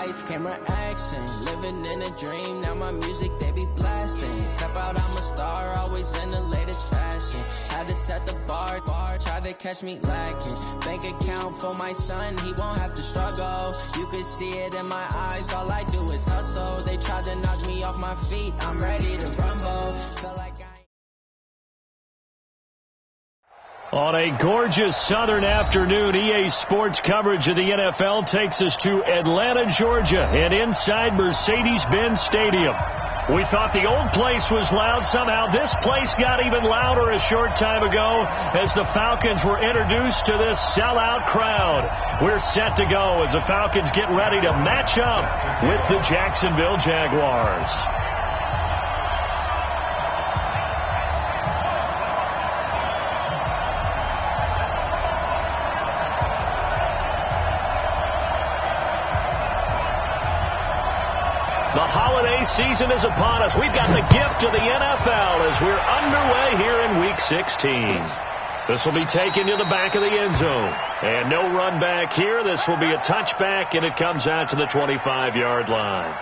lights, camera, action. Living in a dream, now my music, they be blasting. Step out, I'm a star, always in the latest fashion. Had to set the bar, try to catch me lacking. Bank account for my son, he won't have to struggle. You could see it in my eyes, all I do is hustle. They tried to knock me off my feet, I'm ready to rumble. Feel like On a gorgeous southern afternoon, EA Sports coverage of the NFL takes us to Atlanta, Georgia, and inside Mercedes-Benz Stadium. We thought the old place was loud. Somehow this place got even louder a short time ago as the Falcons were introduced to this sellout crowd. We're set to go as the Falcons get ready to match up with the Jacksonville Jaguars. The holiday season is upon us. We've got the gift of the NFL as we're underway here in Week 16. This will be taken to the back of the end zone. And no run back here. This will be a touchback, and it comes out to the 25-yard line.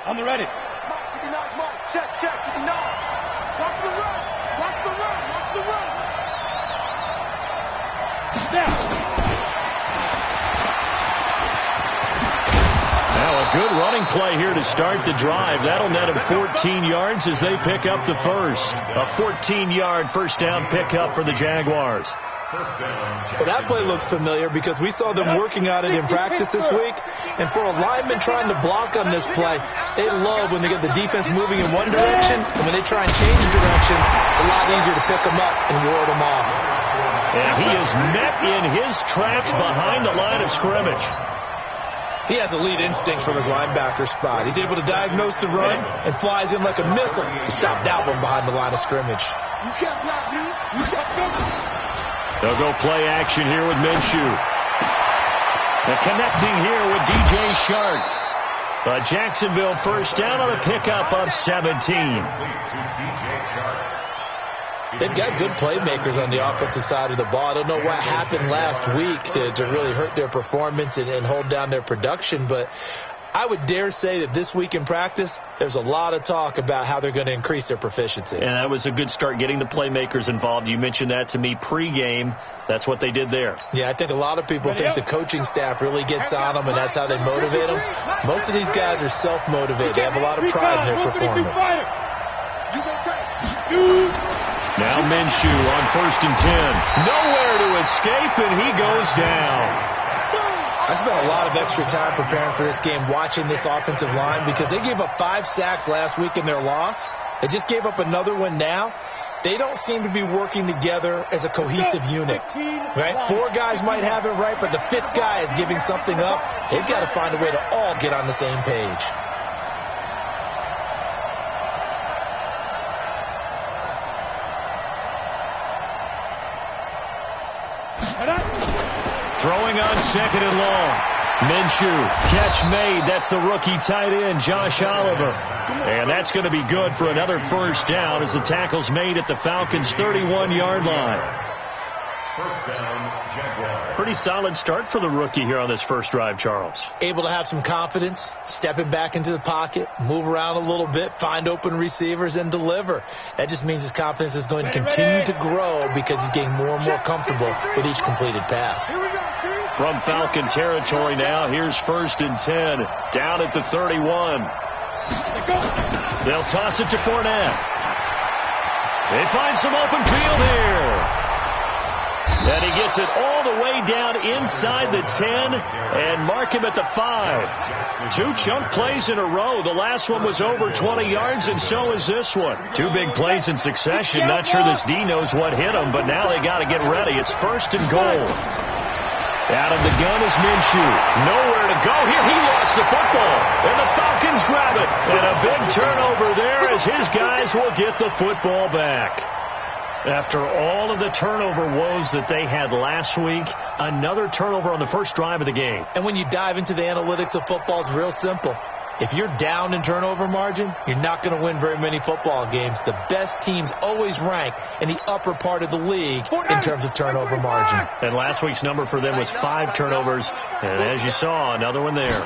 On the ready. Mark, 59, Mark. Check, 59. Watch the run. Watch the run. Watch the run. Snap. Now a good running play here to start the drive. That'll net him 14 yards as they pick up the first. A 14-yard first down pickup for the Jaguars. Well, that play looks familiar because we saw them working on it in practice this week. And for a lineman trying to block on this play, they love when they get the defense moving in one direction. And when they try and change directions, it's a lot easier to pick them up and ward them off. And he is met in his tracks behind the line of scrimmage. He has elite instincts from his linebacker spot. He's able to diagnose the run and flies in like a missile to stop that one behind the line of scrimmage. You can't block me. You can't block me. They'll go play action here with Minshew. They're connecting here with DJ Shark. A Jacksonville first down on a pickup of 17. They've got good playmakers on the offensive side of the ball. I don't know what happened last week to really hurt their performance and hold down their production, but I would dare say that this week in practice, there's a lot of talk about how they're going to increase their proficiency. And that was a good start, getting the playmakers involved. You mentioned that to me pregame. That's what they did there. Yeah, I think a lot of people think the coaching staff really gets on them, and that's how they motivate them. Most of these guys are self-motivated. They have a lot of pride in their performance. Now Minshew on 1st and 10. Nowhere to escape, and he goes down. I spent a lot of extra time preparing for this game, watching this offensive line, because they gave up 5 sacks last week in their loss. They just gave up another one now. They don't seem to be working together as a cohesive unit. Right? 4 guys might have it right, but the 5th guy is giving something up. They've got to find a way to all get on the same page. Throwing on 2nd and long. Minshew, catch made. That's the rookie tight end, Josh Oliver. And that's going to be good for another first down as the tackle's made at the Falcons' 31-yard line. First down, Jaguars. Pretty solid start for the rookie here on this first drive, Charles. Able to have some confidence, stepping back into the pocket, move around a little bit, find open receivers, and deliver. That just means his confidence is going to continue to grow because he's getting more and more comfortable with each completed pass. From Falcon territory now, here's 1st and 10, down at the 31. They'll toss it to Fournette. They find some open field here. And he gets it all the way down inside the 10 and mark him at the 5. 2 chunk plays in a row. The last one was over 20 yards, and so is this one. 2 big plays in succession. Not sure this D knows what hit him, but now they got to get ready. It's 1st and goal. Out of the gun is Minshew. Nowhere to go here. He lost the football, and the Falcons grab it. And a big turnover there as his guys will get the football back. After all of the turnover woes that they had last week, another turnover on the first drive of the game. And when you dive into the analytics of football, it's real simple. If you're down in turnover margin, you're not going to win very many football games. The best teams always rank in the upper part of the league in terms of turnover margin. And last week's number for them was 5 turnovers. And as you saw, another one there.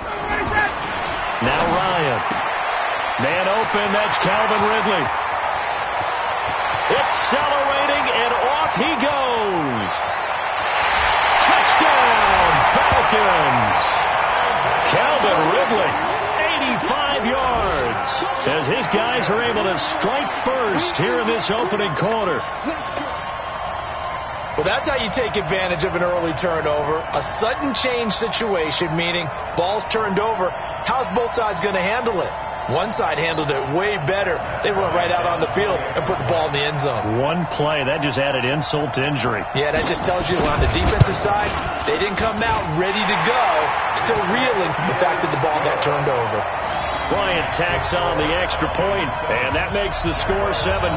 Now Ryan. Man open, that's Calvin Ridley. Accelerating, and off he goes. Touchdown, Falcons. Calvin Ridley, 85 yards, as his guys are able to strike first here in this opening quarter. Well, that's how you take advantage of an early turnover. A sudden change situation, meaning ball's turned over. How's both sides going to handle it? One side handled it way better. They went right out on the field and put the ball in the end zone. One play, that just added insult to injury. Yeah, that just tells you on the defensive side, they didn't come out ready to go, still reeling from the fact that the ball got turned over. Bryant tacks on the extra point, and that makes the score 7-0.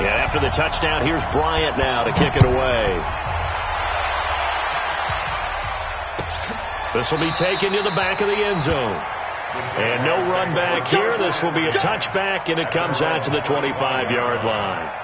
Yeah, after the touchdown, here's Bryant now to kick it away. This will be taken to the back of the end zone. And no run back here. This will be a touchback, and it comes out to the 25-yard line.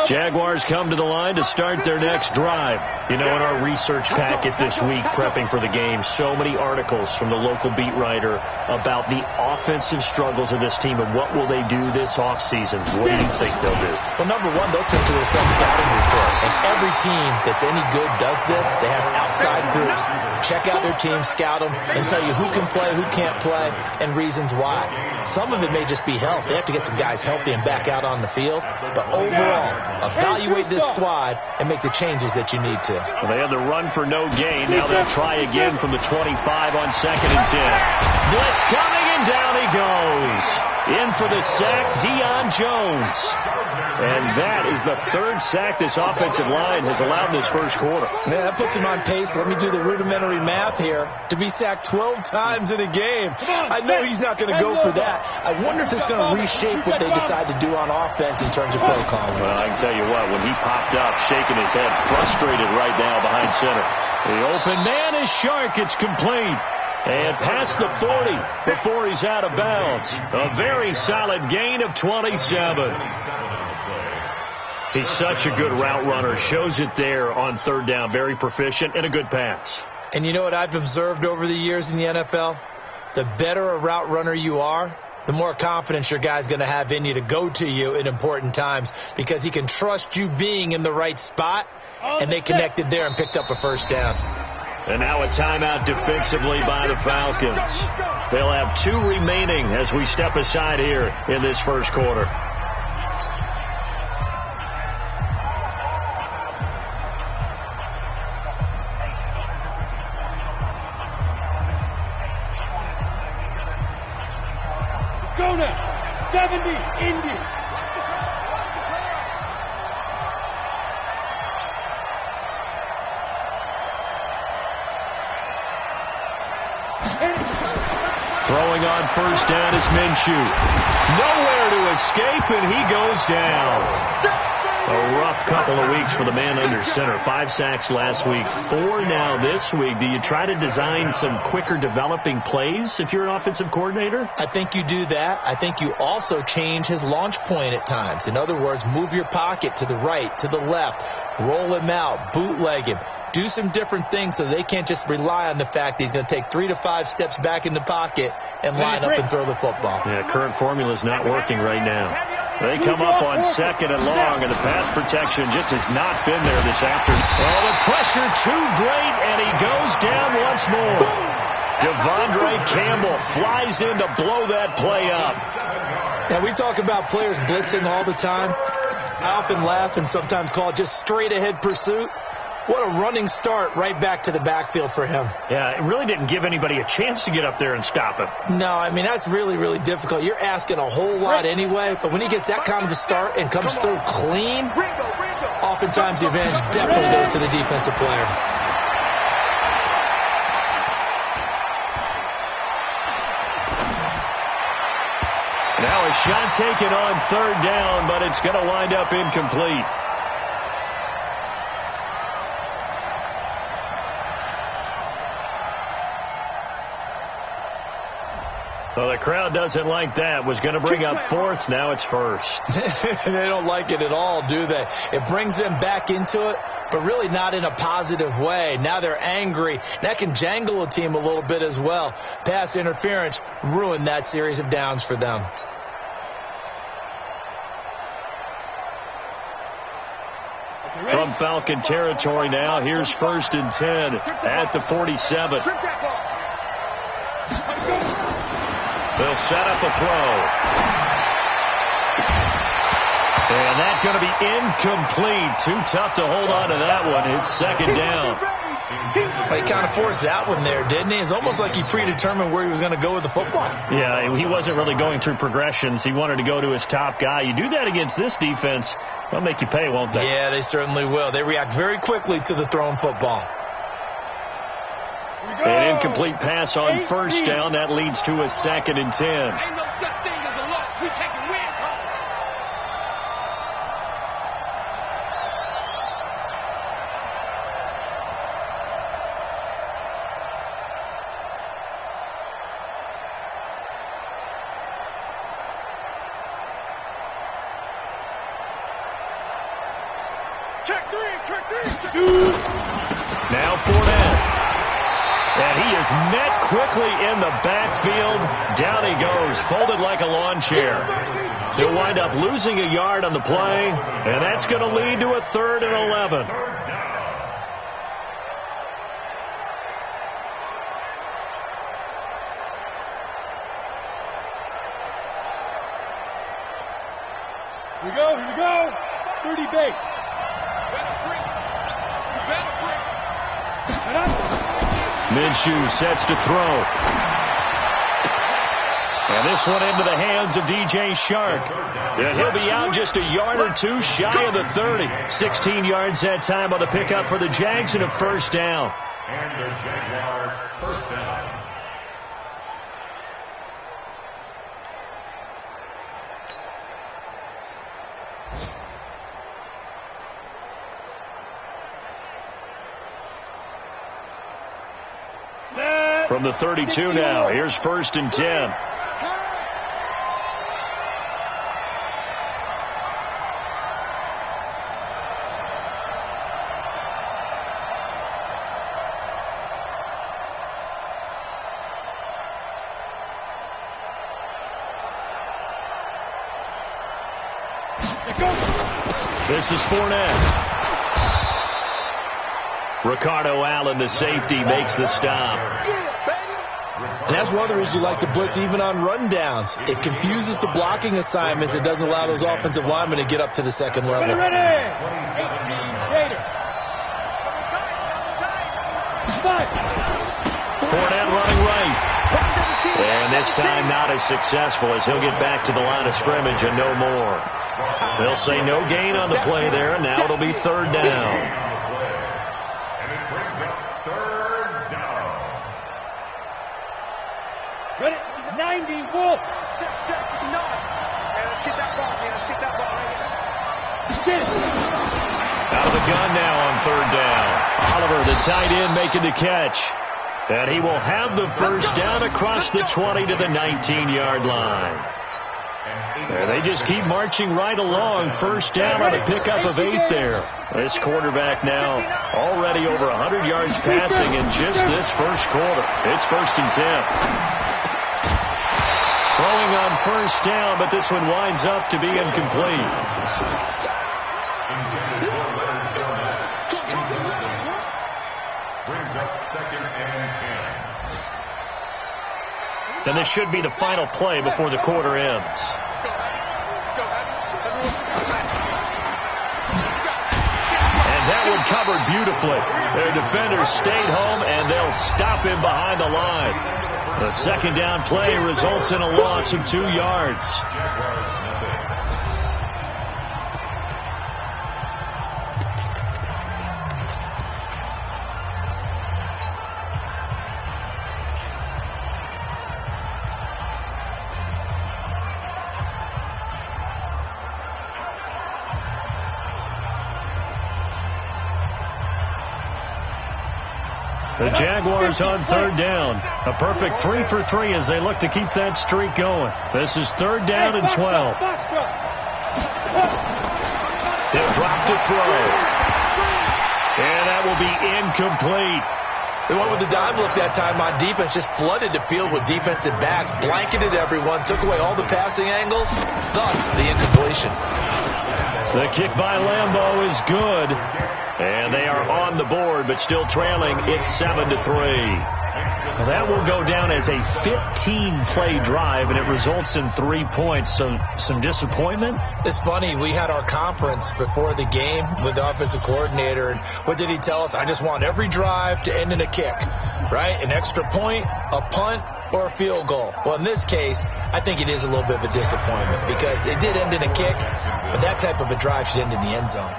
Jaguars come to the line to start their next drive. You know, in our research packet this week, prepping for the game, so many articles from the local beat writer about the offensive struggles of this team and what will they do this offseason. What do you think they'll do? Well, number one, they'll turn to their self-scouting report. And every team that's any good does this. They have outside groups. Check out their team, scout them, and tell you who can play, who can't play, and reasons why. Some of it may just be health. They have to get some guys healthy and back out on the field. But overall, evaluate this squad and make the changes that you need to. Well, they had the run for no gain. Now they'll try again from the 25 on 2nd and 10. Blitz coming, and down he goes. In for the sack, Deion Jones. And that is the 3rd sack this offensive line has allowed in this first quarter. Yeah, that puts him on pace. Let me do the rudimentary math here. To be sacked 12 times in a game. I know he's not going to go for that. I wonder if it's going to reshape what they decide to do on offense in terms of play calling. Well, I can tell you what, when he popped up, shaking his head, frustrated right now behind center. The open man is Shark. It's complete. And past the 40 before he's out of bounds. A very solid gain of 27. He's such a good route runner. Shows it there on 3rd down. Very proficient and a good pass. And you know what I've observed over the years in the NFL? The better a route runner you are, the more confidence your guy's going to have in you to go to you in important times, because he can trust you being in the right spot, and they connected there and picked up a 1st down. And now a timeout defensively by the Falcons. They'll have 2 remaining as we step aside here in this first quarter. Go now. 70, Indy. Throwing on 1st down is Minshew. Nowhere to escape, and he goes down. A rough couple of weeks for the man under center. 5 sacks last week, 4 now this week. Do you try to design some quicker developing plays if you're an offensive coordinator? I think you do that. I think you also change his launch point at times. In other words, move your pocket to the right, to the left, roll him out, bootleg him. Do some different things so they can't just rely on the fact that he's going to take 3 to 5 steps back in the pocket and line up and throw the football. Yeah, current formula is not working right now. They come up on 2nd and long, and the pass protection just has not been there this afternoon. Oh, the pressure too great, and he goes down once more. Devondre Campbell flies in to blow that play up. Now, we talk about players blitzing all the time. I often laugh and sometimes call it just straight-ahead pursuit. What a running start right back to the backfield for him. Yeah, it really didn't give anybody a chance to get up there and stop him. No, I mean, that's really, really difficult. You're asking a whole lot anyway, but when he gets that kind of a start and comes through clean, oftentimes the advantage definitely goes to the defensive player. Now a shot taken on 3rd down, but it's going to wind up incomplete. So the crowd doesn't like that. Was going to bring up 4th. Now it's 1st. They don't like it at all, do they? It brings them back into it, but really not in a positive way. Now they're angry. That can jangle a team a little bit as well. Pass interference ruined that series of downs for them. From Falcon territory now, here's 1st and 10 at the 47. They'll set up a throw. And that's going to be incomplete. Too tough to hold on to that one. It's 2nd down. He kind of forced that one there, didn't he? It's almost like he predetermined where he was going to go with the football. Yeah, he wasn't really going through progressions. He wanted to go to his top guy. You do that against this defense, they'll make you pay, won't they? Yeah, they certainly will. They react very quickly to the thrown football. An incomplete pass on 1st down. That leads to a 2nd and 10. Ain't no such thing as a loss. We taking wins home. Check 3. Now Fournette. And he is met quickly in the backfield. Down he goes, folded like a lawn chair. He'll wind up losing a yard on the play, and that's going to lead to a 3rd and 11. Here we go. 30 base. You better break. Minshew sets to throw. And this one into the hands of DJ Shark. And he'll be out just a yard or two shy of the 30. 16 yards that time on the pickup for the Jags and a 1st down. And the Jaguar 1st down. From the 32 now, here's 1st and 10. This is Fournette. Ricardo Allen, the safety, makes the stop. And that's one of the reasons you like to blitz even on rundowns. It confuses the blocking assignments. It doesn't allow those offensive linemen to get up to the 2nd level. Fournette running right. And this time not as successful as he'll get back to the line of scrimmage and no more. They'll say no gain on the play there, and now it'll be 3rd down. And it brings up 3rd down. Ready? 90, Wolf. Check. 59. Let's get that ball, man. Let's get that ball right here. Out of the gun now on third down. Oliver, the tight end, making the catch. And he will have the first down across the 20 to the 19-yard line. And they just keep marching right along. First down on a pickup of 8 there. This quarterback now already over 100 yards passing in just this first quarter. It's 1st and 10. Throwing on first down, but this one winds up to be incomplete. Brings up 2nd and 10. And this should be the final play before the quarter ends. And that one covered beautifully. Their defenders stayed home, and they'll stop him behind the line. The second down play results in a loss of 2 yards. The Jaguars on third down. A perfect 3 for 3 as they look to keep that streak going. This is 3rd down and 12. They'll drop to throw. And that will be incomplete. They went with the dime look that time on defense, just flooded the field with defensive backs, blanketed everyone, took away all the passing angles, thus the incompletion. The kick by Lambeau is good. And they are on the board, but still trailing. It's 7-3. Well, that will go down as a 15-play drive, and it results in 3 points. So some disappointment? It's funny. We had our conference before the game with the offensive coordinator, and what did he tell us? I just want every drive to end in a kick, right? An extra point, a punt, or a field goal. Well, in this case, I think it is a little bit of a disappointment because it did end in a kick, but that type of a drive should end in the end zone.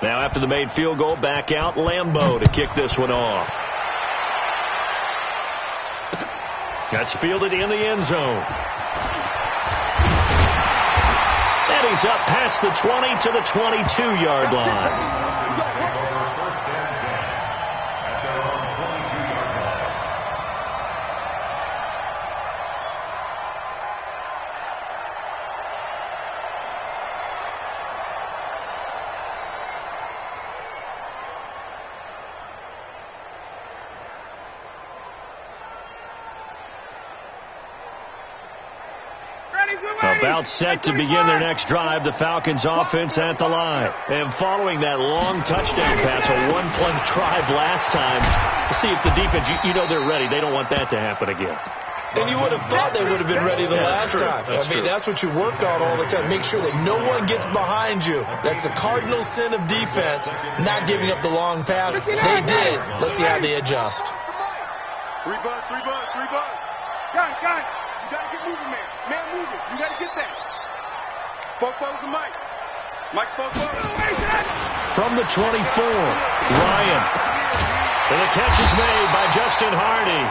Now after the made field goal, back out Lambeau to kick this one off. That's fielded in the end zone. And he's up past the 20 to the 22-yard line. About set to begin their next drive, the Falcons offense at the line. And following that long touchdown pass, a one-play drive last time, see if the defense, you know they're ready. They don't want that to happen again. And you would have thought they would have been ready the last time. That's what you work on all the time. Make sure that no one gets behind you. That's the cardinal sin of defense, not giving up the long pass. They did. Let's see how they adjust. 3 bucks, 3 bucks, 3 bucks. Got it. You got to get moving, man. Man moving. You got to get that. Folks the mic. Mike's folks. From the 24, Ryan. And the catch is made by Justin Hardy.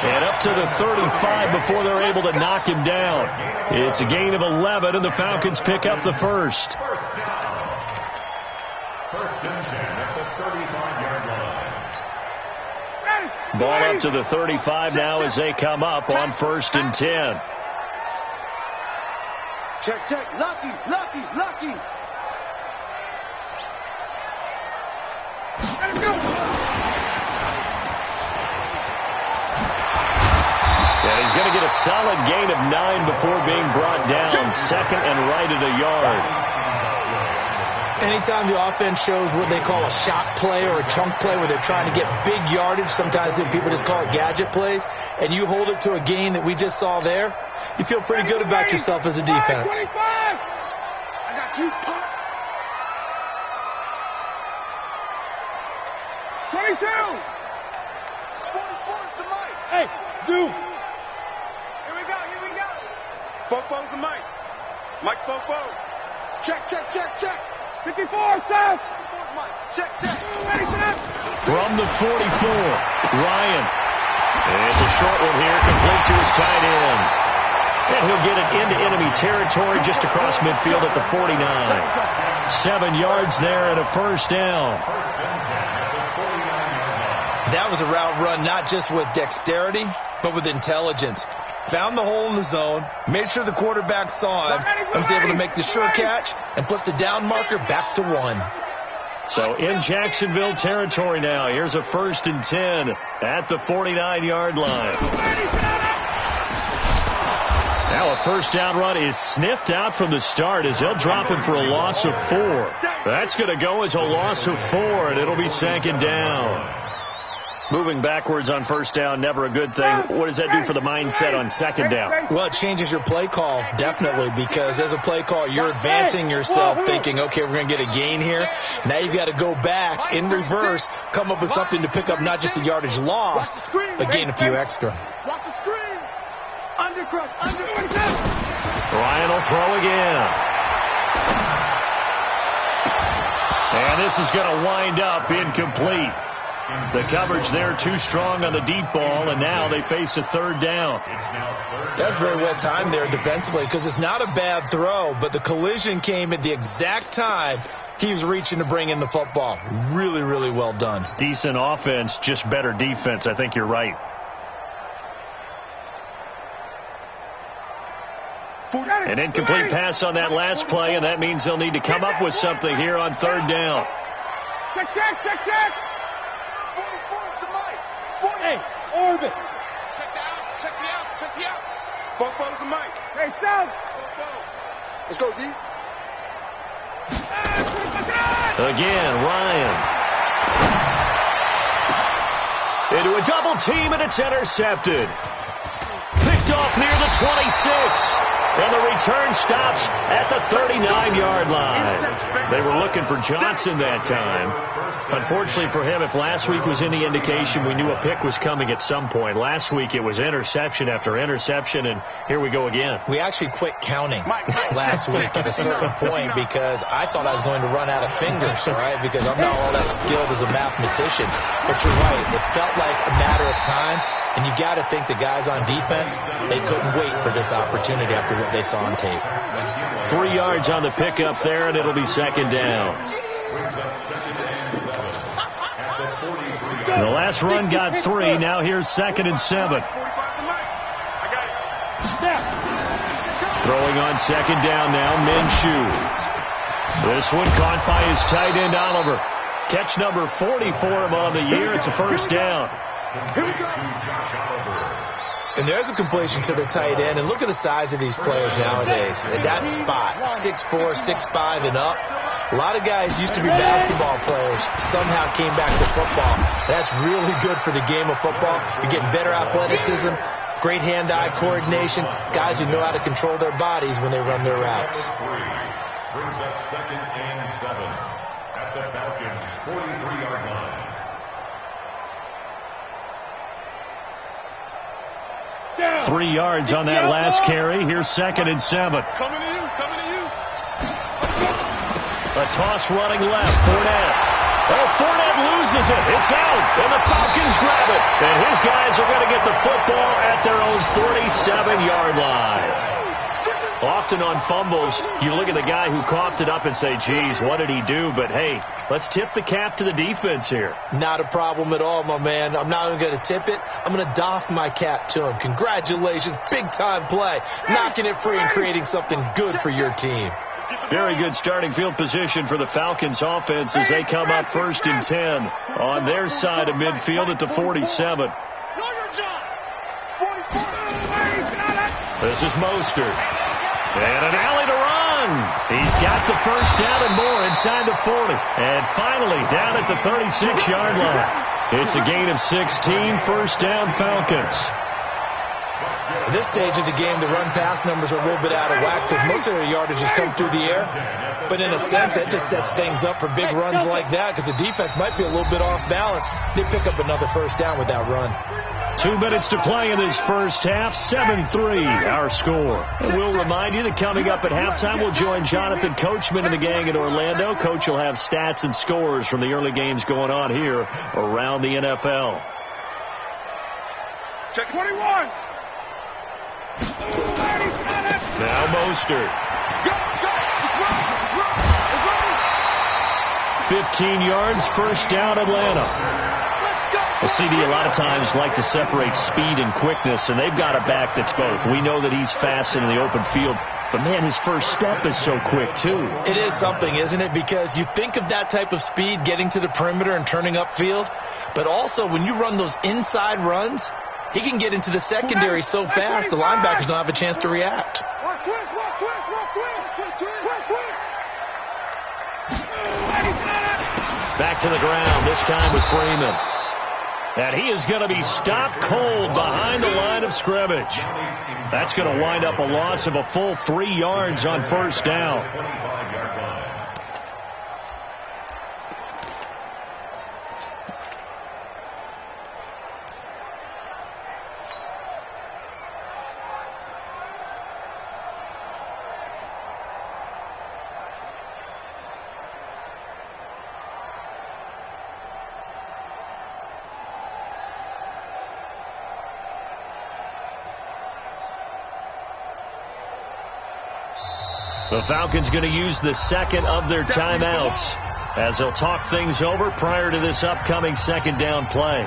And up to the 35 before they're able to knock him down. It's a gain of 11, and the Falcons pick up the first. First and 10 at the 35-yard line. Ball up to the 35 now as they come up on 1st and 10. Check. Lucky. Let him go. And he's going to get a solid gain of 9 before being brought down. 2nd and right at a yard. Anytime the offense shows what they call a shot play or a chunk play where they're trying to get big yardage, sometimes people just call it gadget plays, and you hold it to a gain that we just saw there, you feel pretty good about yourself as a defense. 25. I got you. 22. 44 to Mike. Hey, Here we go. Fofo's the Mike. Mike's Fofo. Check. 54, South. Check. From the 44, Ryan. It's a short one here, complete to his tight end. And he'll get it into enemy territory just across midfield at the 49. 7 yards there and a first down. That was a route run not just with dexterity, but with intelligence. Found the hole in the zone, made sure the quarterback saw him, and was able to make the sure catch and flip the down marker back to 1. So in Jacksonville territory now. Here's a 1st and 10 at the 49-yard line. Now a first down run is sniffed out from the start as they'll drop him for a loss of 4. That's going to go as a loss of 4, and it'll be 2nd down. Moving backwards on first down, never a good thing. What does that do for the mindset on 2nd down? Well, it changes your play call, definitely, because as a play call, you're advancing yourself thinking, okay, we're going to get a gain here. Now you've got to go back in reverse, come up with something to pick up not just the yardage lost, but gain a few extra. Watch the screen. Undercrush. Ryan will throw again. And this is going to wind up incomplete. The coverage there too strong on the deep ball, and now they face a 3rd down. That's very well timed there defensively because it's not a bad throw, but the collision came at the exact time he was reaching to bring in the football. Really, really well done. Decent offense, just better defense. I think you're right. An incomplete pass on that last play, and that means they'll need to come up with something here on 3rd down. Check. Hey, Orbit. Check me out. Fofo's the Mike. Hey, South. Let's go, D. Again, Ryan. Into a double team, and it's intercepted. Picked off near the 26. And the return stops at the 39-yard line. They were looking for Johnson that time. Unfortunately for him, if last week was any indication, we knew a pick was coming at some point. Last week it was interception after interception, and here we go again. We actually quit counting last week at a certain point because I thought I was going to run out of fingers, all right, because I'm not all that skilled as a mathematician. But you're right. It felt like a matter of time. And you got to think the guys on defense, they couldn't wait for this opportunity after what they saw on tape. 3 yards on the pickup there, and it'll be 2nd down. The last run got 3. Now here's 2nd and 7. Throwing on 2nd down now, Minshew. This one caught by his tight end, Oliver. Catch number 40 for him on the year. It's a 1st down. And there's a completion to the tight end. And look at the size of these players nowadays. At that spot, 6'4", 6'5", and up. A lot of guys used to be basketball players, somehow came back to football. That's really good for the game of football. You're getting better athleticism, great hand-eye coordination, guys who know how to control their bodies when they run their routes. Brings up 2nd and 7 at the Falcons' 43-yard line. Down. 3 yards on that last carry. Here's 2nd and 7. Coming to you. A toss running left. Fournette. Oh, Fournette loses it. It's out. And the Falcons grab it. And his guys are going to get the football at their own 47-yard line. Often on fumbles, you look at the guy who coughed it up and say, geez, what did he do? But, hey, let's tip the cap to the defense here. Not a problem at all, my man. I'm not even going to tip it. I'm going to doff my cap to him. Congratulations. Big-time play. Knocking it free and creating something good for your team. Very good starting field position for the Falcons offense as they come up 1st and 10 on their side of midfield at the 47. This is Mostert. And an alley to run. He's got the 1st down and more inside the 40. And finally down at the 36-yard line. It's a gain of 16, 1st down Falcons. At this stage of the game, the run-pass numbers are a little bit out of whack because most of their yardage has come through the air. But in a sense, that just sets things up for big runs like that because the defense might be a little bit off balance. They pick up another 1st down with that run. 2 minutes to play in this first half. 7-3, our score. And we'll remind you that coming up at halftime, we'll join Jonathan Coachman and the gang in Orlando. Coach will have stats and scores from the early games going on here around the NFL. Check 21. Now Mostert. 15 yards, first down, Atlanta. Well, CD, a lot of times like to separate speed and quickness, and they've got a back that's both. We know that he's fast in the open field, but, man, his first step is so quick, too. It is something, isn't it? Because you think of that type of speed getting to the perimeter and turning upfield, but also when you run those inside runs, he can get into the secondary so fast the linebackers don't have a chance to react. Back to the ground, this time with Freeman. And he is going to be stopped cold behind the line of scrimmage. That's going to wind up a loss of a full 3 yards on first down. The Falcons going to use the second of their timeouts as they'll talk things over prior to this upcoming second down play.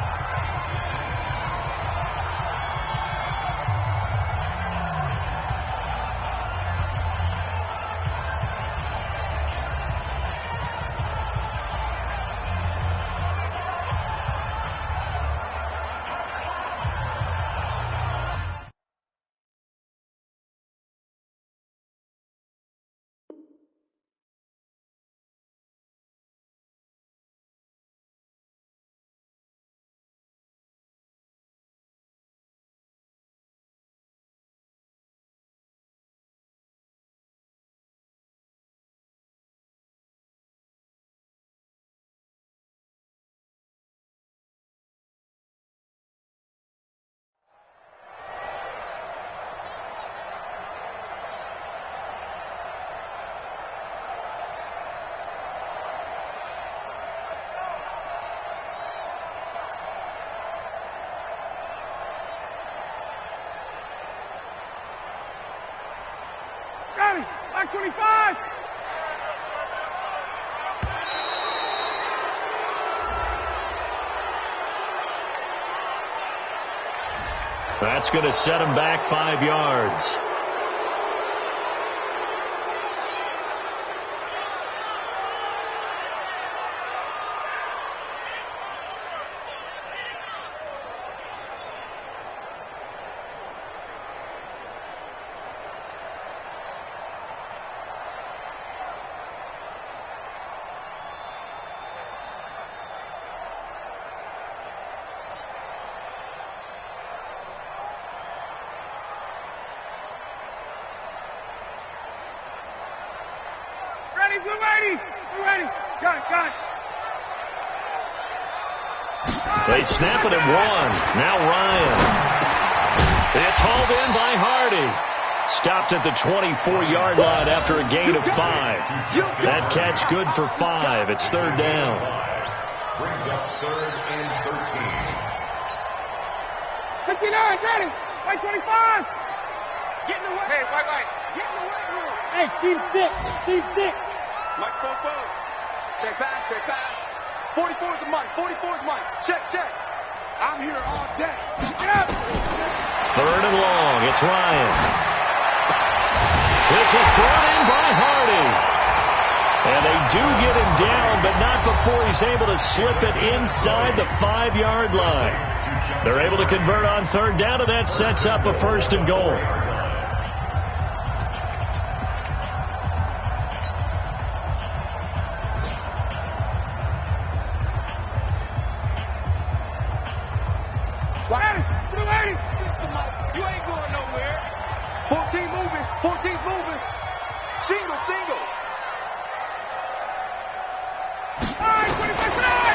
Black 25. That's going to set him back 5 yards. Blue 80. Got it. They snap it at 1. Now Ryan. It's hauled in by Hardy. Stopped at the 24-yard line after a gain of 5. That catch good for 5. It's third down. Brings up third and 13. 59, ready. White 25. Get in the way. Hey, white. Get in the way room. Hey, Steve 6. Mike, Fofo. Check pass. 44 is the mic. Check. I'm here all day. Get up. Third and long. It's Ryan. This is brought in by Hardy. And they do get him down, but not before he's able to slip it inside the 5-yard line. They're able to convert on third down, and that sets up a first and goal.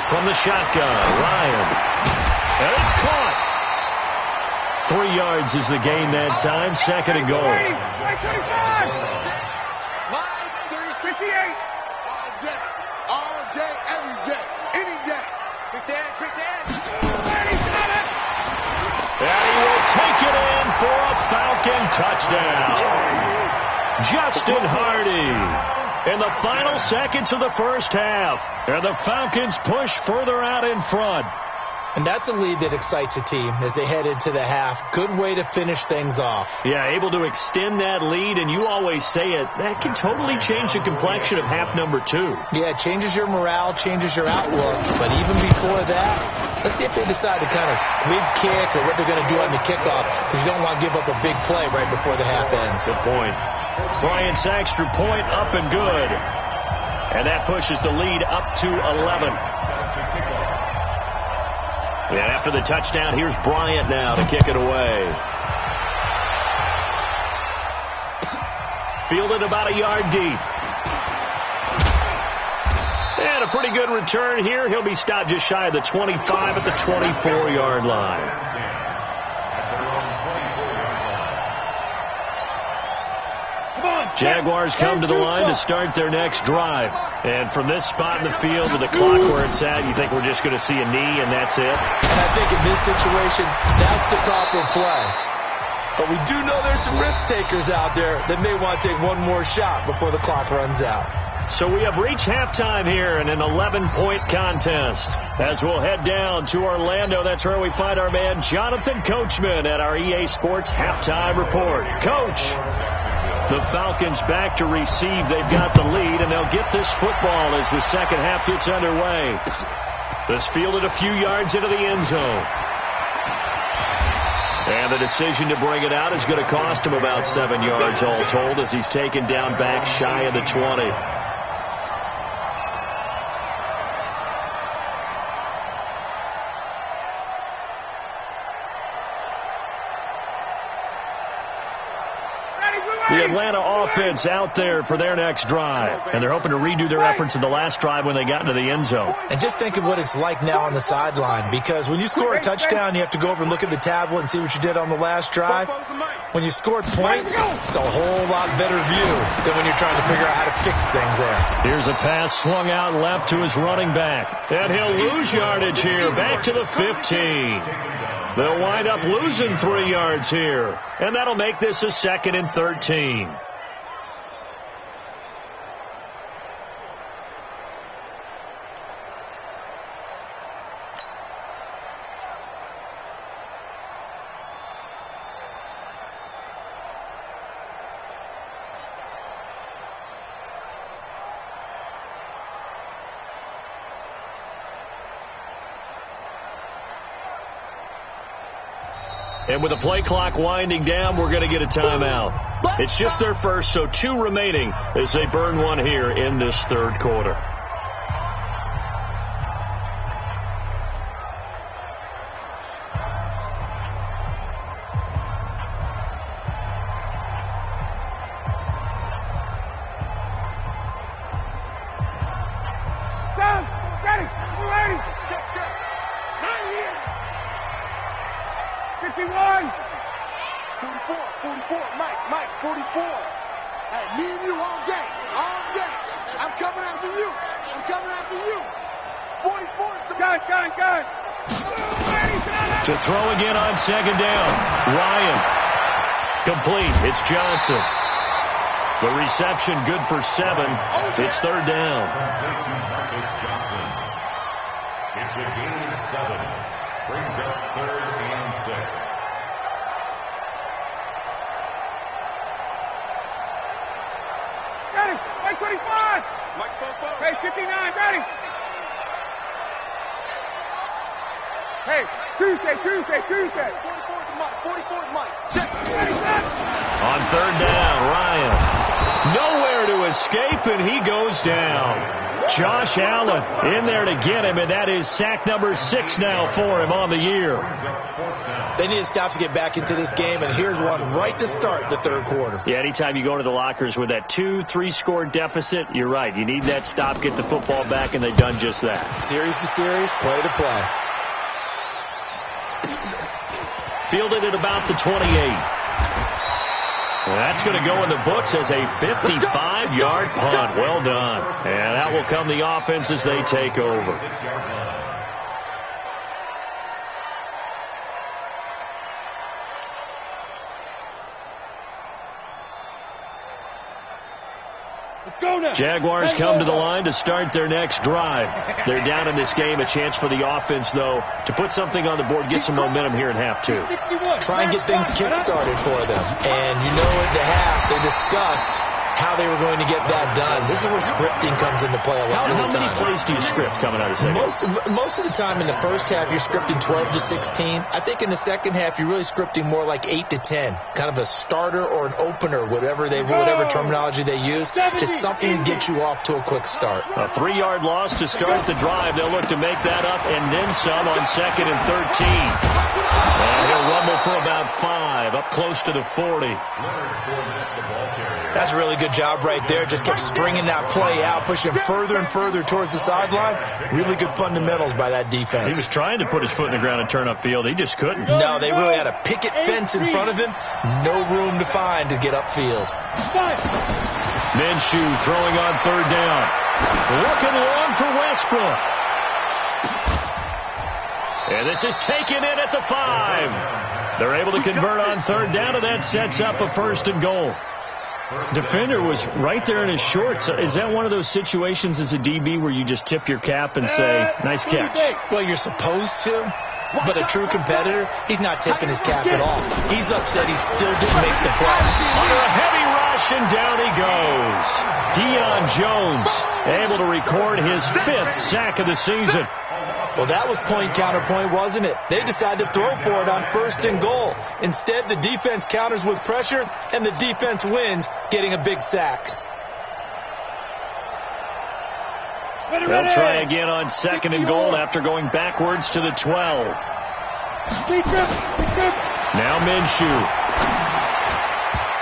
From the shotgun, Ryan. And it's caught. 3 yards is the gain that time. Second and goal. 58. All day, every day, any day. Quick dad. And he will take it in for a Falcon touchdown. Justin Hardy in the final seconds of the first half. And the Falcons push further out in front. And that's a lead that excites a team as they head into the half. Good way to finish things off. Yeah, able to extend that lead, and you always say it, that can totally change the complexion of half number 2. Yeah, it changes your morale, changes your outlook. But even before that, let's see if they decide to kind of squib kick or what they're going to do on the kickoff, because you don't want to give up a big play right before the half ends. Good point. Bryant's extra point up and good. And that pushes the lead up to 11. And after the touchdown, here's Bryant now to kick it away. Fielded about a yard deep. And a pretty good return here. He'll be stopped just shy of the 25 at the 24-yard line. Jaguars come to the line to start their next drive. And from this spot in the field with the clock where it's at, you think we're just going to see a knee and that's it? And I think in this situation, that's the proper play. But we do know there's some risk takers out there that may want to take one more shot before the clock runs out. So we have reached halftime here in an 11-point contest. As we'll head down to Orlando, that's where we find our man Jonathan Coachman at our EA Sports Halftime Report. Coach, the Falcons back to receive. They've got the lead, and they'll get this football as the second half gets underway. This fielded a few yards into the end zone. And the decision to bring it out is going to cost him about 7 yards all told as he's taken down back shy of the 20. The Atlanta offense out there for their next drive. And they're hoping to redo their efforts in the last drive when they got into the end zone. And just think of what it's like now on the sideline. Because when you score a touchdown, you have to go over and look at the tablet and see what you did on the last drive. When you scored points, it's a whole lot better view than when you're trying to figure out how to fix things there. Here's a pass swung out left to his running back. And he'll lose yardage here, back to the 15. They'll wind up losing 3 yards here. And that'll make this a 2nd and 13. And with the play clock winding down, we're going to get a timeout. It's just their first, so 2 remaining as they burn one here in this third quarter. To throw again on second down. Ryan. Complete. It's Johnson. The reception good for 7. It's third down. It's a gain of 7. Brings up 3rd and 6. Ready. Mike 25. Mike's postponed. Hey, 59. Ready. Hey, Tuesday. 44 to Mike. Check. Ready, set. On third down, Ryan. Nowhere to escape, and he goes down. Josh Allen in there to get him, and that is sack number 6 now for him on the year. They need to stop to get back into this game, and here's one right to start the third quarter. Yeah, anytime you go into the lockers with that 2-3 score deficit, you're right. You need that stop, get the football back, and they've done just that. Series to series, play to play. fielded at about the 28. That's going to go in the books as a 55-yard punt. Well done. And that will come the offense as they take over. Jaguars come to the line to start their next drive. They're down in this game. A chance for the offense, though, to put something on the board, get some momentum here in half two. Try and get things kick-started for them. And you know at the half, they discussed how they were going to get that done. This is where scripting comes into play a lot of the time. How many plays do you script coming out of second? Most of the time in the first half, you're scripting 12 to 16. I think in the second half, you're really scripting more like 8 to 10. Kind of a starter or an opener, whatever terminology they use. Just something to get you off to a quick start. A 3-yard loss to start the drive. They'll look to make that up and then some on 2nd and 13. And he'll rumble for about 5, up close to the 40. That's a really good job right there. Just kept stringing that play out, pushing further and further towards the sideline. Really good fundamentals by that defense. He was trying to put his foot in the ground and turn upfield. He just couldn't. No, they really had a picket fence in front of him. No room to find to get upfield. Minshew throwing on 3rd down. Looking long for Westbrook. And this is taken in at the 5. They're able to convert on 3rd down, and that sets up a 1st and goal. Defender was right there in his shorts. Is that one of those situations as a DB where you just tip your cap and say, nice catch? Well, you're supposed to, but a true competitor, he's not tipping his cap at all. He's upset he still didn't make the play. Under a heavy rush, and down he goes. Deion Jones able to record his 5th sack of the season. Well, that was point-counterpoint, wasn't it? They decided to throw for it on 1st and goal. Instead, the defense counters with pressure, and the defense wins, getting a big sack. They'll try again on 2nd and goal after going backwards to the 12. Now Minshew.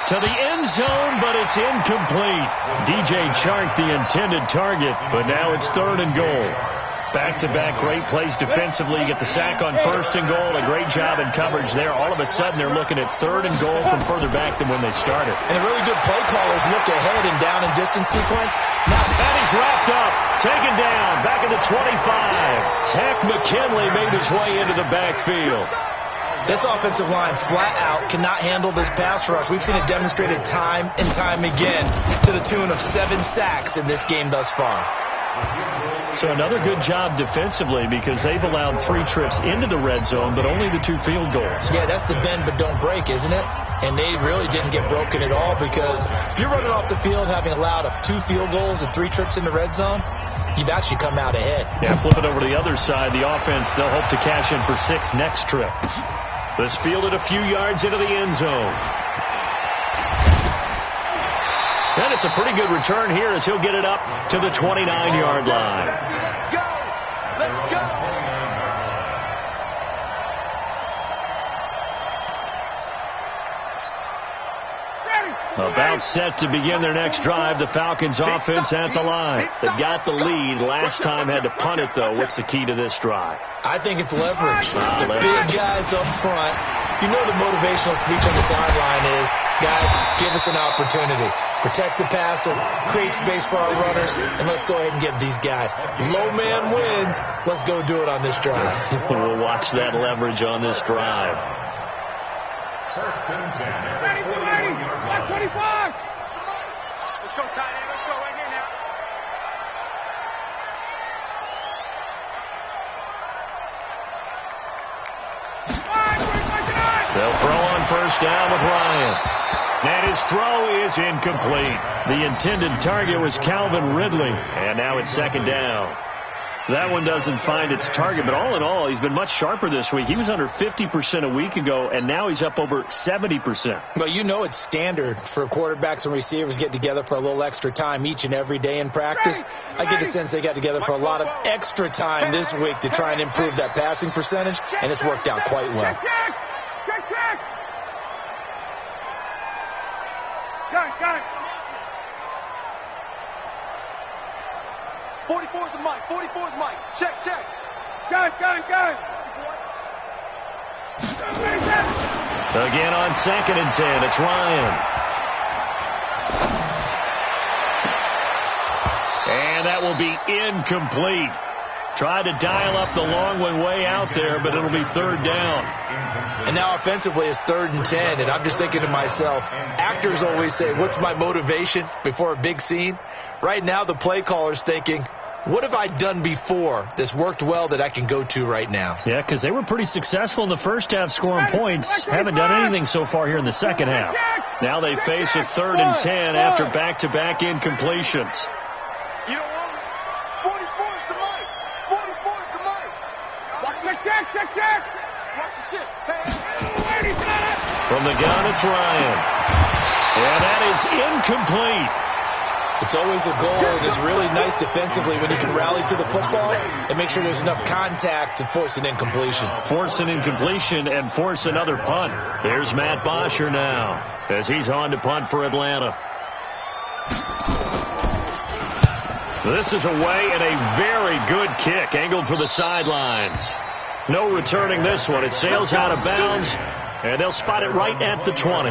To the end zone, but it's incomplete. DJ Chark, the intended target, but now it's 3rd and goal. Back-to-back great plays defensively. You get the sack on 1st and goal. A great job in coverage there. All of a sudden, they're looking at 3rd and goal from further back than when they started. And the really good play callers look ahead and down and distance sequence. Now, he's wrapped up. Taken down. Back at the 25. Tack McKinley made his way into the backfield. This offensive line flat out cannot handle this pass rush. We've seen it demonstrated time and time again to the tune of 7 sacks in this game thus far. So another good job defensively because they've allowed 3 trips into the red zone, but only the 2 field goals. Yeah, that's the bend but don't break, isn't it? And they really didn't get broken at all because if you're running off the field having allowed 2 field goals and 3 trips in the red zone, you've actually come out ahead. Yeah, flip it over to the other side. The offense, they'll hope to cash in for 6 next trip. This fielded a few yards into the end zone. And it's a pretty good return here as he'll get it up to the 29-yard line. Let's go! About set to begin their next drive. The Falcons offense at the line. They've got the lead. Last time had to punt it, though. What's the key to this drive? I think it's leverage. The big guys up front. You know the motivational speech on the sideline is, guys, give us an opportunity. Protect the passer, create space for our runners, and let's go ahead and give these guys. Low man wins. Let's go do it on this drive. We'll watch that leverage on this drive. First and 10. Ready, 125. Let's go, tight end. Let's go right here now. They'll throw on 1st down with Ryan. And his throw is incomplete. The intended target was Calvin Ridley. And now it's 2nd down. That one doesn't find its target, but all in all, he's been much sharper this week. He was under 50% a week ago, and now he's up over 70%. Well, you know it's standard for quarterbacks and receivers get together for a little extra time each and every day in practice. I get the sense they got together for a lot of extra time this week to try and improve that passing percentage, and it's worked out quite well. Check. Got it. 44 is the mic. 44 is Mike. Check. Gun. Again on 2nd and 10, it's Ryan. And that will be incomplete. Tried to dial up the long one way out there, but it'll be 3rd down. And now offensively it's 3rd and 10, and I'm just thinking to myself, actors always say, what's my motivation before a big scene? Right now the play caller's thinking, what have I done before that's worked well that I can go to right now? Yeah, because they were pretty successful in the first half scoring points. Haven't done anything so far here in the second half. Now they face a 3rd and 10 after back-to-back incompletions. You know what? 44 is the mic. 44 is the mic. Watch the check. Watch the shit. Hey. From the gun, it's Ryan. And that is incomplete. It's always a goal, and it's really nice defensively when you can rally to the football and make sure there's enough contact to force an incompletion. Force an incompletion and force another punt. There's Matt Bosher now as he's on to punt for Atlanta. This is away and a very good kick angled for the sidelines. No returning this one. It sails out of bounds, and they'll spot it right at the 20.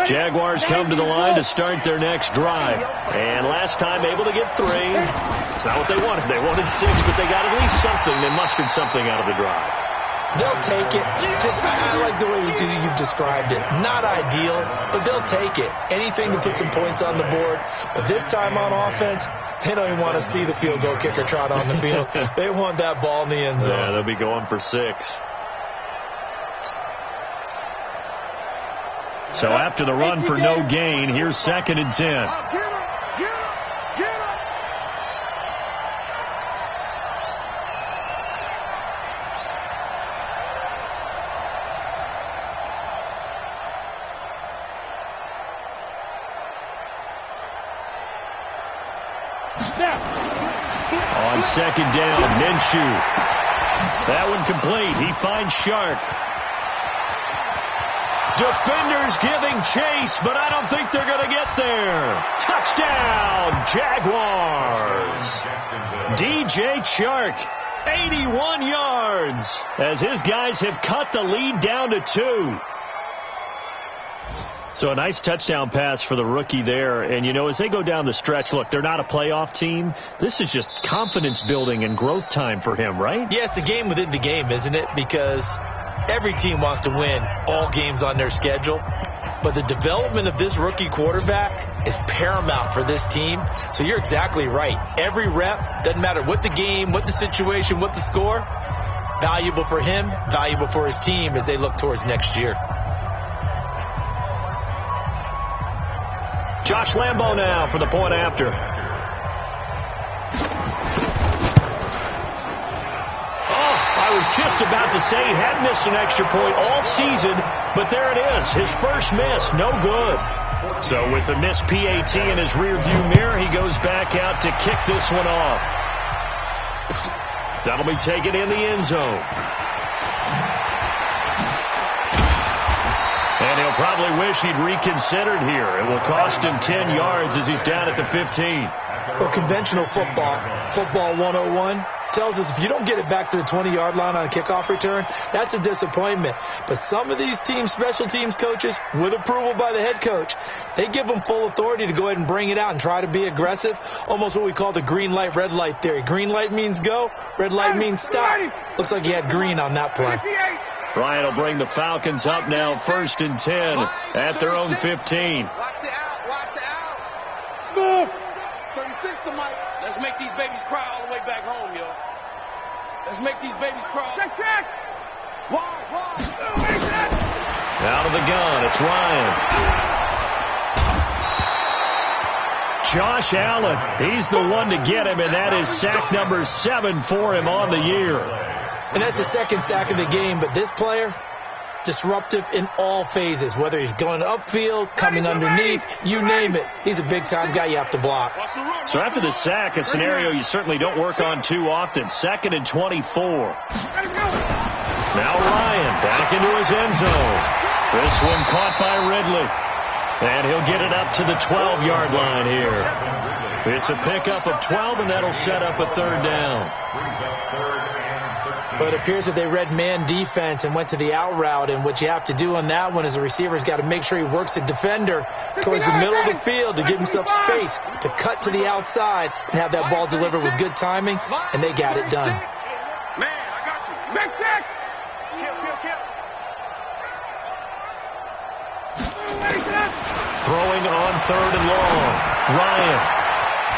Jaguars come to the line to start their next drive. And last time able to get 3. It's not what they wanted. They wanted 6, but they got at least something. They mustered something out of the drive. They'll take it. I like the way you've described it. Not ideal, but they'll take it. Anything to put some points on the board. But this time on offense, they don't even want to see the field goal kicker trot on the field. They want that ball in the end zone. Yeah, they'll be going for 6. So after the run for no gain, here's 2nd and 10. Get him. On 2nd down, Minshew. That one complete. He finds Sharp. Defenders giving chase, but I don't think they're going to get there. Touchdown, Jaguars. DJ Chark, 81 yards, as his guys have cut the lead down to 2. So a nice touchdown pass for the rookie there. And, you know, as they go down the stretch, look, they're not a playoff team. This is just confidence building and growth time for him, right? Yeah, it's a game within the game, isn't it? Because every team wants to win all games on their schedule. But the development of this rookie quarterback is paramount for this team. So you're exactly right. Every rep, doesn't matter what the game, what the situation, what the score, valuable for him, valuable for his team as they look towards next year. Josh Lambo now for the point after. I was just about to say he had missed an extra point all season, but there it is. His first miss, no good. So with the missed PAT in his rearview mirror, he goes back out to kick this one off. That'll be taken in the end zone. And he'll probably wish he'd reconsidered here. It will cost him 10 yards as he's down at the 15. Well, conventional football 101, tells us if you don't get it back to the 20-yard line on a kickoff return, that's a disappointment. But some of these teams, special teams coaches, with approval by the head coach, they give them full authority to go ahead and bring it out and try to be aggressive, almost what we call the green light, red light theory. Green light means go, red light means stop. Looks like he had green on that play. Bryant will bring the Falcons up now, 1st and 10 at their own 15. Watch the out. Watch the out. Smooth. 36 to Mike. Let's make these babies cry all the way back home, yo. Let's make these babies cry. Check. Wide. Out of the gun, it's Ryan. Josh Allen, he's the one to get him, and that is sack number 7 for him on the year. And that's the second sack of the game, but this player, disruptive in all phases, whether he's going upfield, coming underneath, you name it. He's a big-time guy you have to block. So after the sack, a scenario you certainly don't work on too often, 2nd and 24. Now Ryan back into his end zone. This one caught by Ridley. And he'll get it up to the 12-yard line here. It's a pickup of 12, and that'll set up a third down. But it appears that they read man defense and went to the out route, and what you have to do on that one is the receiver's got to make sure he works the defender towards the middle of the field to give himself space to cut to the outside and have that ball delivered with good timing, and they got it done. Man, I got you. Mix it! Kill. Throwing on third and long. Ryan.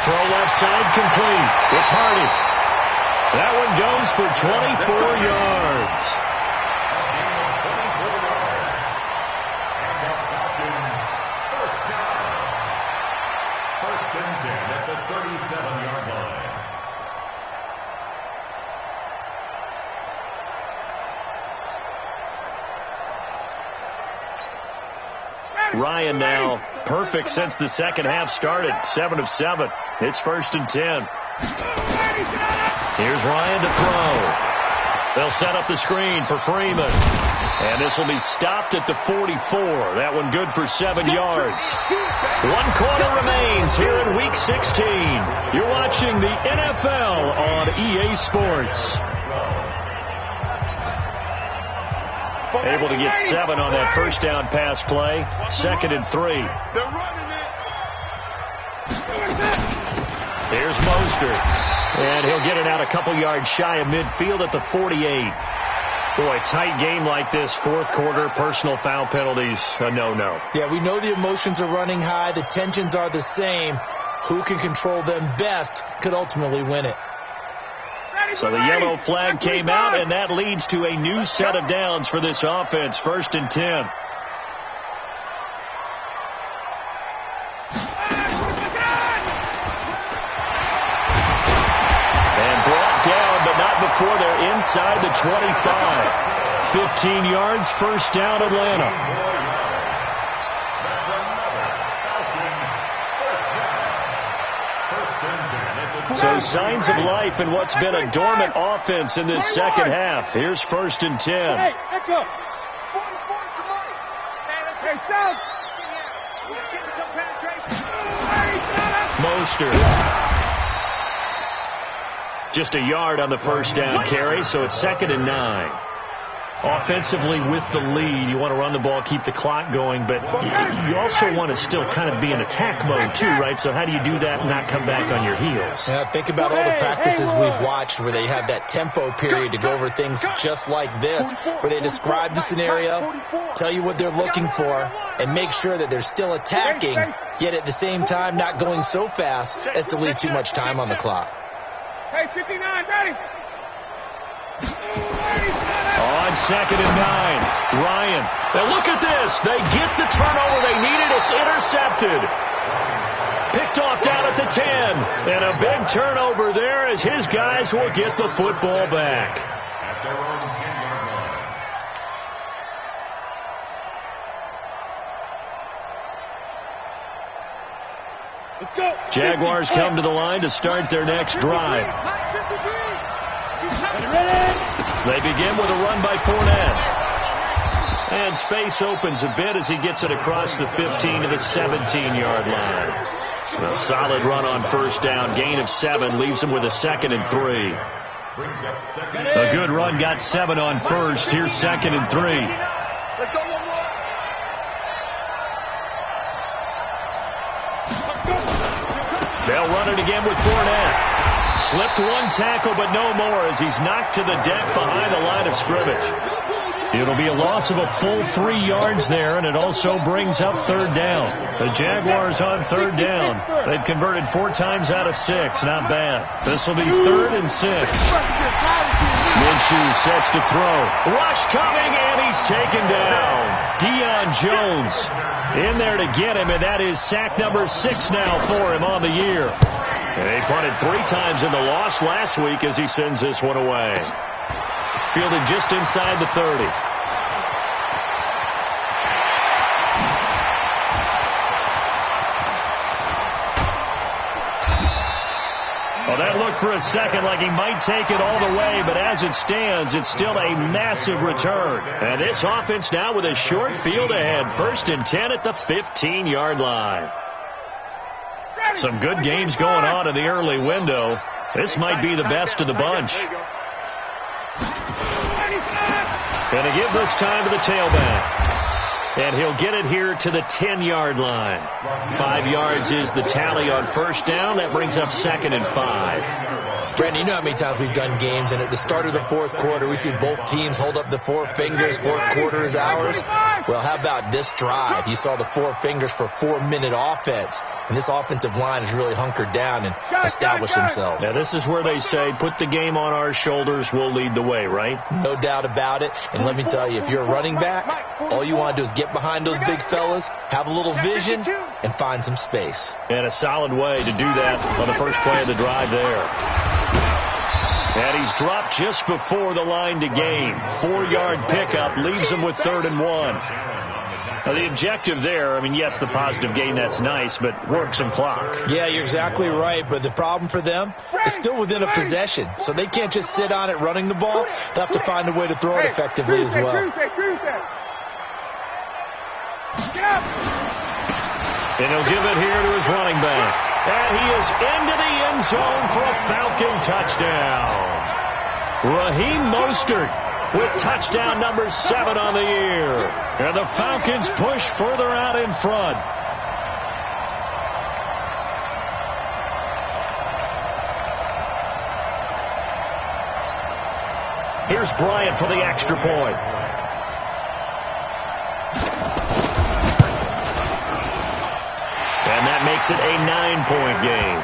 Throw left side complete. It's Hardy. That one goes for 24 yards. First and 10 at the 37-yard line. Ryan now perfect since the second half started. 7 of 7. It's first and 10. Here's Ryan to throw. They'll set up the screen for Freeman. And this will be stopped at the 44. That one good for 7 yards. 1 quarter remains here in Week 16. You're watching the NFL on EA Sports. Able to get 7 on that first down pass play. 2nd and 3. They're running it. Here's Mostert. And he'll get it out a couple yards shy of midfield at the 48. Boy, tight game like this, fourth quarter, personal foul penalties, a no-no. Yeah, we know the emotions are running high. The tensions are the same. Who can control them best could ultimately win it. So the yellow flag came out, and that leads to a new set of downs for this offense. 1st and 10. Before they're inside the 25. 15 yards, first down, Atlanta. So signs of life in what's been a dormant offense in this second half. Here's 1st and 10. Hey, let's go. 44 to Mike. Hey, South. Let's get some penetration. Mostert. Just a yard on the first down carry, so it's 2nd and 9. Offensively with the lead, you want to run the ball, keep the clock going, but you also want to still kind of be in attack mode too, right? So how do you do that and not come back on your heels? Yeah, think about all the practices we've watched where they have that tempo period to go over things just like this, where they describe the scenario, tell you what they're looking for, and make sure that they're still attacking, yet at the same time not going so fast as to leave too much time on the clock. Hey, 59, ready. On 2nd and 9, Ryan. Now look at this. They get the turnover they needed. It's intercepted. Picked off down at the 10. And a big turnover there as his guys will get the football back. At their own 10-yard line. Let's go. Jaguars come to the line to start their next drive. They begin with a run by Fournette. And space opens a bit as he gets it across the 15 to the 17-yard line. A solid run on first down. Gain of 7 leaves him with a 2nd and 3. A good run got 7 on first. Here's 2nd and 3. Let's go one more. They'll run it again with Fournette. Slipped one tackle, but no more as he's knocked to the deck behind the line of scrimmage. It'll be a loss of a full 3 yards there, and it also brings up third down. The Jaguars on third down. They've converted 4 times out of 6. Not bad. This will be 3rd and 6. Minshew sets to throw. Rush coming, and he's taken down. Deion Jones in there to get him, and that is sack number 6 now for him on the year. And they punted 3 times in the loss last week as he sends this one away. Fielded just inside the 30. Well, that looked for a second like he might take it all the way, but as it stands, it's still a massive return. And this offense now with a short field ahead. 1st and 10 at the 15-yard line. Some good games going on in the early window. This might be the best of the bunch. Going to give this time to the tailback. And he'll get it here to the 10-yard line. 5 yards is the tally on 1st down. That brings up 2nd and 5. Brandon, you know how many times we've done games, and at the start of the 4th quarter, we see both teams hold up the 4 fingers, 4th quarter is ours. Well, how about this drive? You saw the 4 fingers for 4-minute offense, and this offensive line has really hunkered down and established themselves. Now, this is where they say, put the game on our shoulders, we'll lead the way, right? No doubt about it, and let me tell you, if you're a running back, all you want to do is get behind those big fellas, have a little vision, and find some space. And a solid way to do that on the first play of the drive there. And he's dropped just before the line to gain. 4-yard pickup leaves him with 3rd and 1. Now, the objective there, I mean, yes, the positive gain, that's nice, but work some clock. Yeah, you're exactly right, but the problem for them is still within a possession, so they can't just sit on it running the ball. They'll have to find a way to throw it effectively as well. And he'll give it here to his running back. And he is into the end zone for a Falcon touchdown. Raheem Mostert with touchdown number 7 on the year. And the Falcons push further out in front. Here's Bryant for the extra point. And that makes it a 9-point game.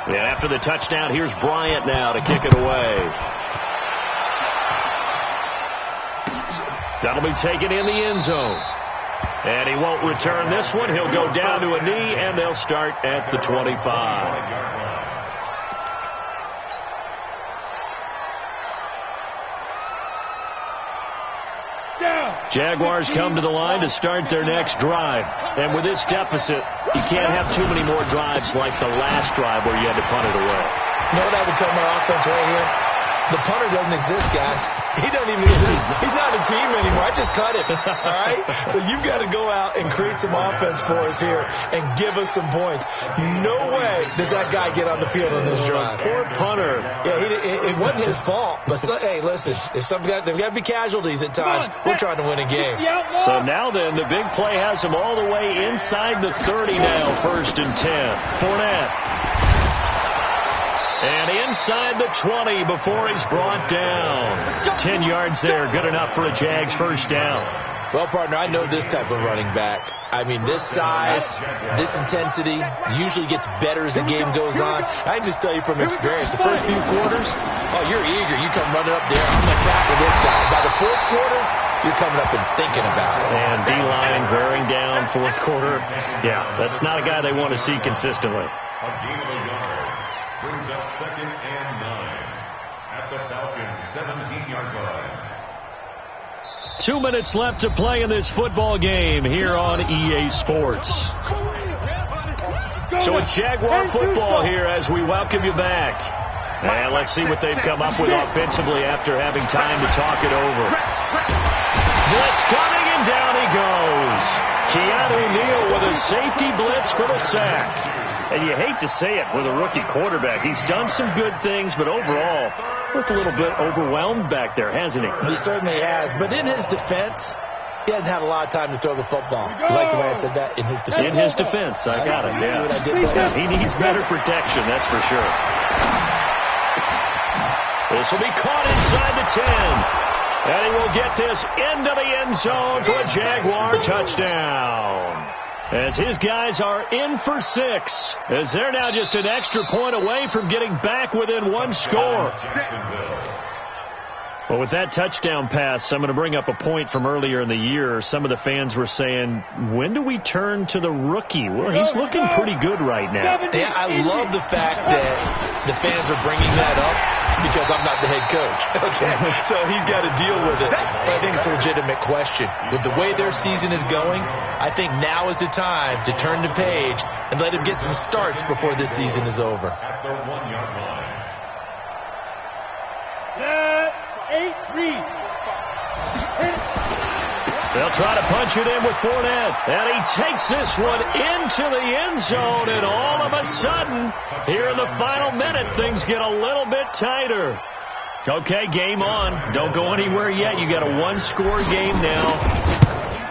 And after the touchdown, here's Bryant now to kick it away. That'll be taken in the end zone. And he won't return this one. He'll go down to a knee, and they'll start at the 25. Jaguars come to the line to start their next drive. And with this deficit, you can't have too many more drives like the last drive where you had to punt it away. You know what I would tell my offense right here? The punter doesn't exist, guys. He doesn't even exist. He's not a team anymore. I just cut him. All right? So you've got to go out and create some offense for us here and give us some points. No way does that guy get on the field on this drive. Poor punter. Yeah, it wasn't his fault. But, hey, listen, if there's got to be casualties at times. We're trying to win a game. So now then, the big play has him all the way inside the 30 now, 1st and 10. Fournette. And inside the 20 before he's brought down. 10 yards there, good enough for a Jags first down. Well, partner, I know this type of running back. I mean, this size, this intensity usually gets better as the game goes on. I can just tell you from experience, the first few quarters, oh, you're eager. You come running up there, I'm going to tackle this guy. By the 4th quarter, you're coming up and thinking about it. And D-line wearing down 4th quarter. Yeah, that's not a guy they want to see consistently. A gain of a yard brings up 2nd and 9 at the Falcons' 17-yard line. 2 minutes left to play in this football game here on EA Sports. So it's Jaguar football here as we welcome you back. And let's see what they've come up with offensively after having time to talk it over. Blitz coming, and down he goes. Keanu Neal with a safety blitz for the sack. And you hate to say it with a rookie quarterback. He's done some good things, but overall, looked a little bit overwhelmed back there, hasn't he? He certainly has. But in his defense, he hasn't had a lot of time to throw the football. You like the way I said that? In his defense. In his defense, I got it, yeah. See what I did there? He needs better protection, that's for sure. This will be caught inside the 10. And he will get this into the end zone for a Jaguar touchdown. As his guys are in for 6. As they're now just an extra point away from getting back within 1 score. Well, with that touchdown pass, I'm going to bring up a point from earlier in the year. Some of the fans were saying, when do we turn to the rookie? Well, he's looking pretty good right now. Yeah, I love the fact that the fans are bringing that up because I'm not the head coach. Okay, so he's got to deal with it. But I think it's a legitimate question. With the way their season is going, I think now is the time to turn the page and let him get some starts before this season is over. At the 1-yard line. Set, 8-3. They'll try to punch it in with Fournette. And he takes this one into the end zone. And all of a sudden, here in the final minute, things get a little bit tighter. Okay, game on. Don't go anywhere yet. You got a one-score game now.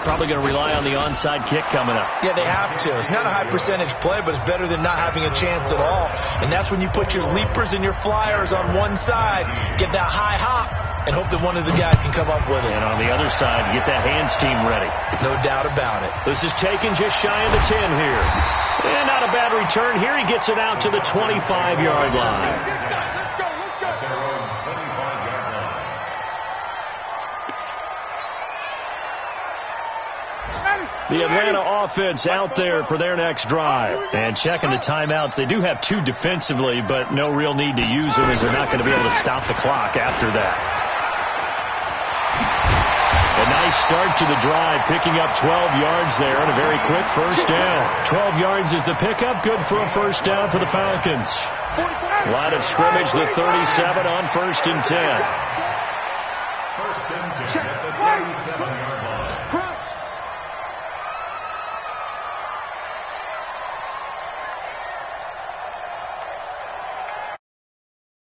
Probably going to rely on the onside kick coming up. Yeah, they have to. It's not a high-percentage play, but it's better than not having a chance at all. And that's when you put your leapers and your flyers on one side, get that high hop, and hope that one of the guys can come up with it. And on the other side, get that hands team ready. No doubt about it. This is taken just shy of the 10 here. And not a bad return here. He gets it out to the 25-yard line. The Atlanta offense out there for their next drive. And checking the timeouts, they do have two defensively, but no real need to use them as they're not going to be able to stop the clock after that. A nice start to the drive, picking up 12 yards there and a very quick first down. 12 yards is the pickup, good for a first down for the Falcons. Line of scrimmage, the 37 on 1st and 10.